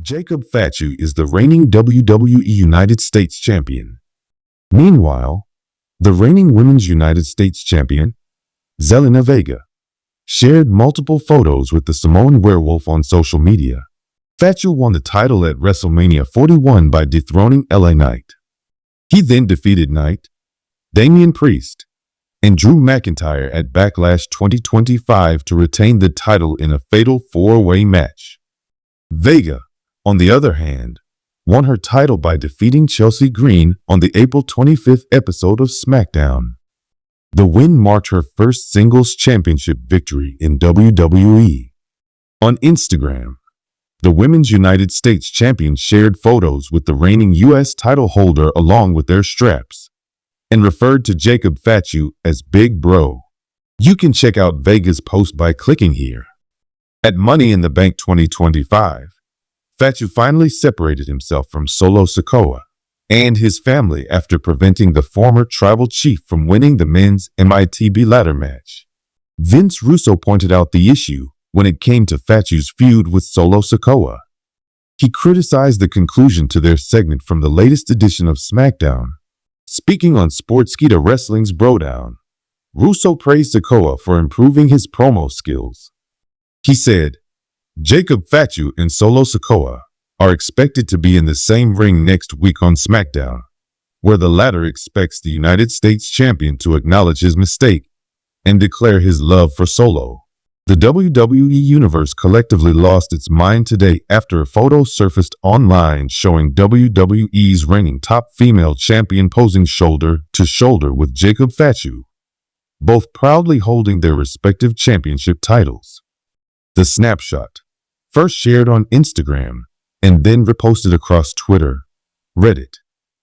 Jacob Fatu is the reigning WWE United States Champion. Meanwhile, the reigning Women's United States Champion, Zelina Vega, shared multiple photos with the Samoan werewolf on social media. Fatu won the title at WrestleMania 41 by dethroning LA Knight. He then defeated Knight, Damian Priest, and Drew McIntyre at Backlash 2025 to retain the title in a fatal four-way match. Vega, on the other hand, won her title by defeating Chelsea Green on the April 25th episode of SmackDown. The win marked her first singles championship victory in WWE. On Instagram, the Women's United States Champion shared photos with the reigning U.S. title holder along with their straps, and referred to Jacob Fatu as Big Bro. You can check out Vega's post by clicking here. At Money in the Bank 2025, Fatu finally separated himself from Solo Sikoa and his family after preventing the former tribal chief from winning the men's MITB ladder match. Vince Russo pointed out the issue when it came to Fatu's feud with Solo Sikoa. He criticized the conclusion to their segment from the latest edition of SmackDown. Speaking on Sportskeeda Wrestling's Brodown, Russo praised Sikoa for improving his promo skills. He said, Jacob Fatu and Solo Sikoa are expected to be in the same ring next week on SmackDown, where the latter expects the United States Champion to acknowledge his mistake and declare his love for Solo. The WWE Universe collectively lost its mind today after a photo surfaced online showing WWE's reigning top female champion posing shoulder to shoulder with Jacob Fatu, both proudly holding their respective championship titles. The snapshot, first shared on Instagram and then reposted across Twitter, Reddit,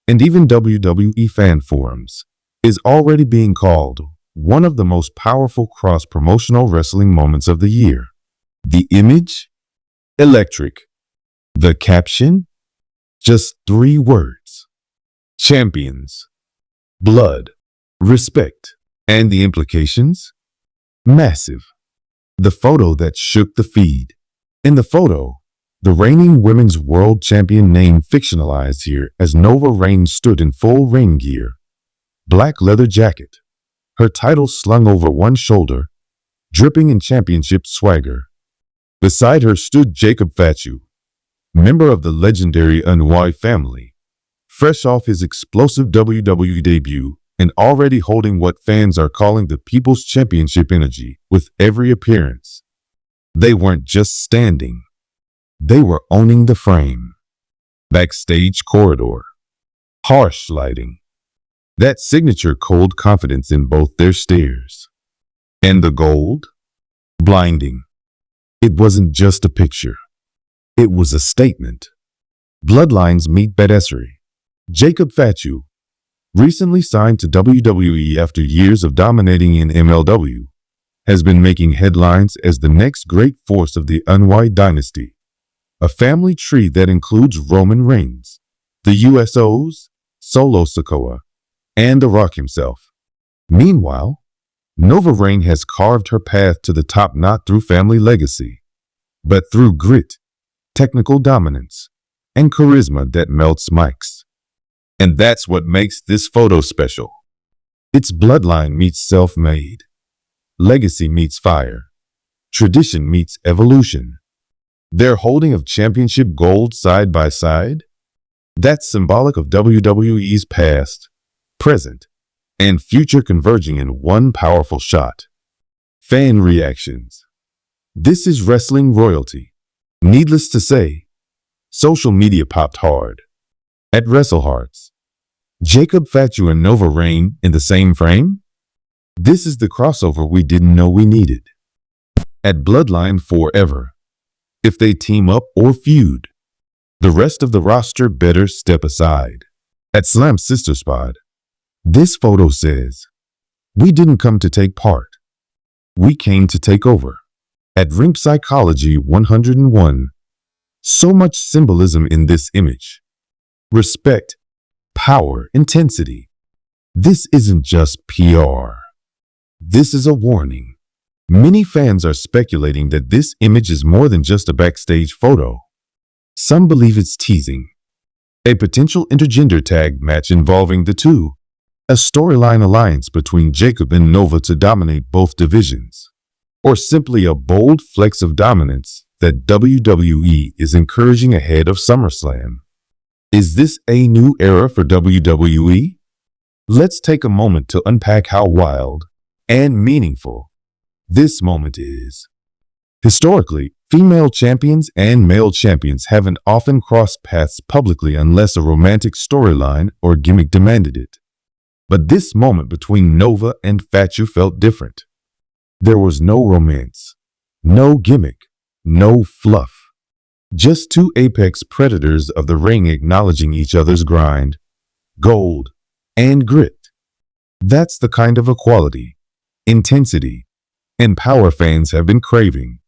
and even WWE fan forums, is already being called one of the most powerful cross-promotional wrestling moments of the year. The image? Electric. The caption? Just 3 words. Champions. Blood. Respect. And the implications? Massive. The photo that shook the feed. In the photo, the reigning women's world champion name fictionalized here as Nova Rain stood in full ring gear, black leather jacket, her title slung over one shoulder, dripping in championship swagger. Beside her stood Jacob Fatu, member of the legendary Wwe family, fresh off his explosive WWE debut and already holding what fans are calling the People's Championship energy with every appearance. They weren't just standing, they were owning the frame. Backstage corridor, harsh lighting, that signature cold confidence in both their stares. And the gold? Blinding. It wasn't just a picture. It was a statement. Bloodlines meet badassery. Jacob Fatu, recently signed to WWE after years of dominating in MLW, has been making headlines as the next great force of the Wwe dynasty, a family tree that includes Roman Reigns, the USOs, Solo Sikoa, and The Rock himself. Meanwhile, Nova Rain has carved her path to the top not through family legacy, but through grit, technical dominance, and charisma that melts mics. And that's what makes this photo special. It's bloodline meets self-made, legacy meets fire, tradition meets evolution. Their holding of championship gold side by side, that's symbolic of WWE's past, present, and future converging in one powerful shot. Fan reactions. This is wrestling royalty. Needless to say, social media popped hard. At WrestleHearts, Jacob Fatu and Nova Rain in the same frame? This is the crossover we didn't know we needed. At Bloodline Forever, if they team up or feud, the rest of the roster better step aside. At Slam Sister Spot, this photo says, we didn't come to take part. We came to take over. At Ring Psychology 101, so much symbolism in this image. Respect, power, intensity. This isn't just PR. This is a warning. Many fans are speculating that this image is more than just a backstage photo. Some believe it's teasing a potential intergender tag match involving the two, a storyline alliance between Jacob and Nova to dominate both divisions, or simply a bold flex of dominance that WWE is encouraging ahead of SummerSlam. Is this a new era for WWE? Let's take a moment to unpack how wild and meaningful this moment is. Historically, female champions and male champions haven't often crossed paths publicly unless a romantic storyline or gimmick demanded it. But this moment between Nova and Fatu felt different. There was no romance, no gimmick, no fluff. Just two apex predators of the ring acknowledging each other's grind, gold, and grit. That's the kind of equality, intensity, and power fans have been craving.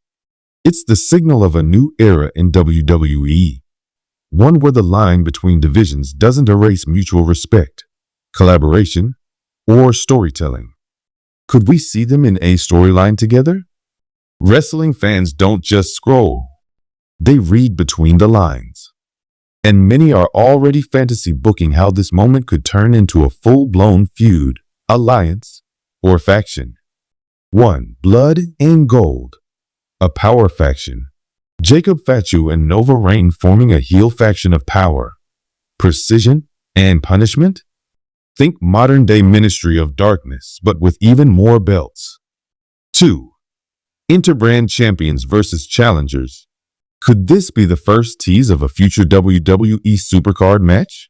It's the signal of a new era in WWE, one where the line between divisions doesn't erase mutual respect, collaboration, or storytelling. Could we see them in a storyline together? Wrestling fans don't just scroll. They read between the lines. And many are already fantasy booking how this moment could turn into a full-blown feud, alliance, or faction. 1. Blood and Gold. A power faction. Jacob Fatu and Nova reign forming a heel faction of power, precision, and punishment? Think modern-day Ministry of Darkness, but with even more belts. 2. Interbrand champions versus challengers. Could this be the first tease of a future WWE Supercard match?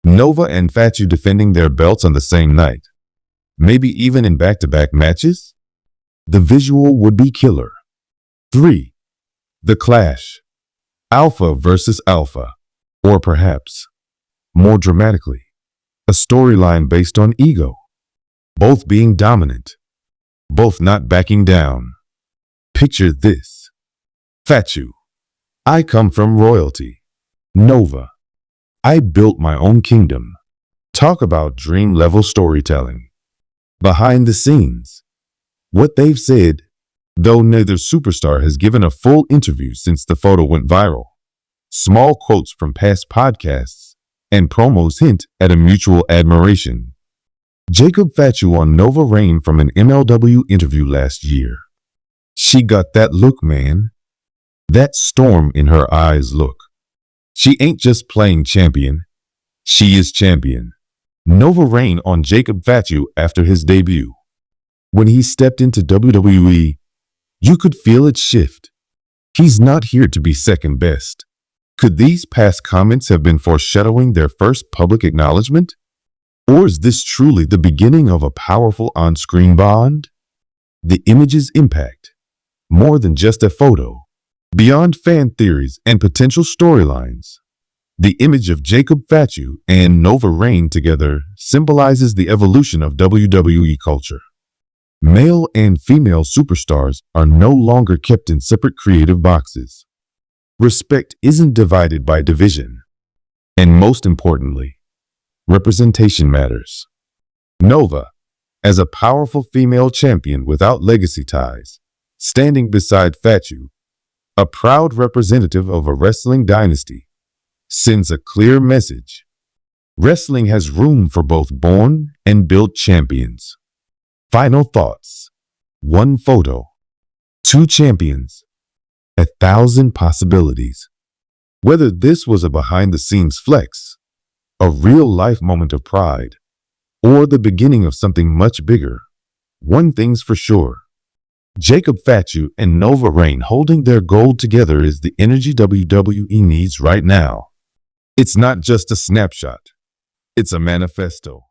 Nova and Fatu defending their belts on the same night. Maybe even in back-to-back matches? The visual would be killer. 3. The Clash. Alpha versus Alpha. Or perhaps, more dramatically, a storyline based on ego. Both being dominant. Both not backing down. Picture this. Fatu. I come from royalty. Nova. I built my own kingdom. Talk about dream-level storytelling. Behind the scenes. What they've said, though neither superstar has given a full interview since the photo went viral. Small quotes from past podcasts and promos hint at a mutual admiration. Jacob Fatu on Nova reign from an MLW interview last year. She got that look, man. That storm in her eyes look. She ain't just playing champion. She is champion. Nova reign on Jacob Fatu after his debut. When he stepped into WWE, you could feel it shift. He's not here to be second best. Could these past comments have been foreshadowing their first public acknowledgement? Or is this truly the beginning of a powerful on-screen bond? The image's impact, more than just a photo. Beyond fan theories and potential storylines, the image of Jacob Fatu and Nova reign together symbolizes the evolution of WWE culture. Male and female superstars are no longer kept in separate creative boxes. Respect isn't divided by division. And most importantly, representation matters. Nova, as a powerful female champion without legacy ties, standing beside Fatu, a proud representative of a wrestling dynasty, sends a clear message. Wrestling has room for both born and built champions. Final thoughts. 1 photo. 2 champions. 1,000 possibilities. Whether this was a behind-the-scenes flex, a real-life moment of pride, or the beginning of something much bigger, one thing's for sure. Jacob Fatu and Nova reign holding their gold together is the energy WWE needs right now. It's not just a snapshot. It's a manifesto.